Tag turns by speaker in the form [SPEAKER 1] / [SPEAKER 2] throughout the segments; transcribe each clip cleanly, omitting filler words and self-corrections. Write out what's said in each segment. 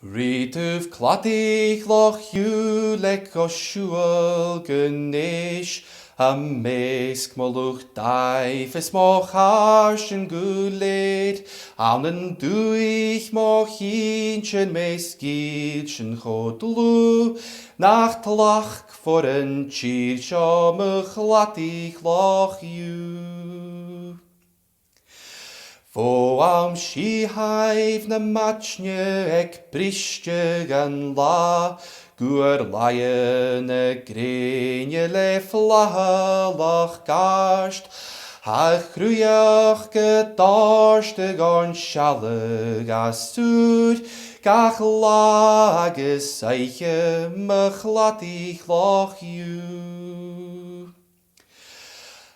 [SPEAKER 1] Rítúh clatích loch hiú le go siúil gnéis a measc molúch daif is má cháir sin gúléid an an dúich má hín sin meascíd sin chodlú nach tlach for an tír seo mo clatích loch hiú. Fó am si haif na matne ag briste gan lá, Gŵr lion y greinio le flahalach gast, Ha chrwioch gydarst y gorn sialig a sŵr, Gach la agus eiche mychlatich loch yw.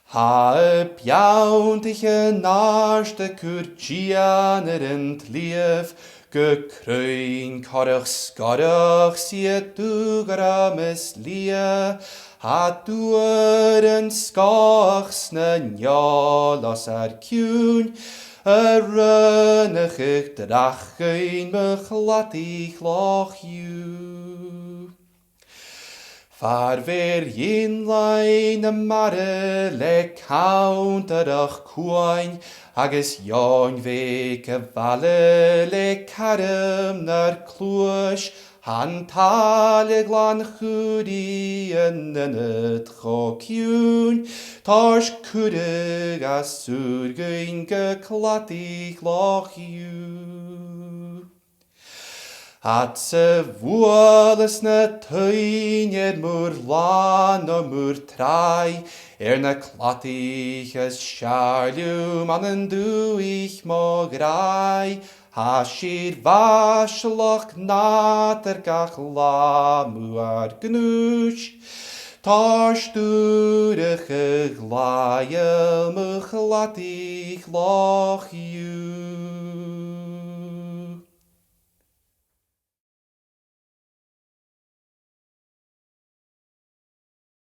[SPEAKER 1] Ha y biawntige naast de curtian yn tlief, Gekruin korach skorach siet dugra mislia, Ha duer yn skachs na njalas kiwn, Runnigig drachen beglatig loch you. Far ver yin lein a mare le counterach cuain, agus jon ve cavale le carem nar clúis, han talig lan chudi yn het chokiwn, tars curig a surgyn geclatig loch you. At se vuolas na tuined mur lan o mur trai, na clatich as charlium an an duich mo grai, Ha shir vashlach nater gach la muar gnúch, Tar stúrige glaie me clatich loch you.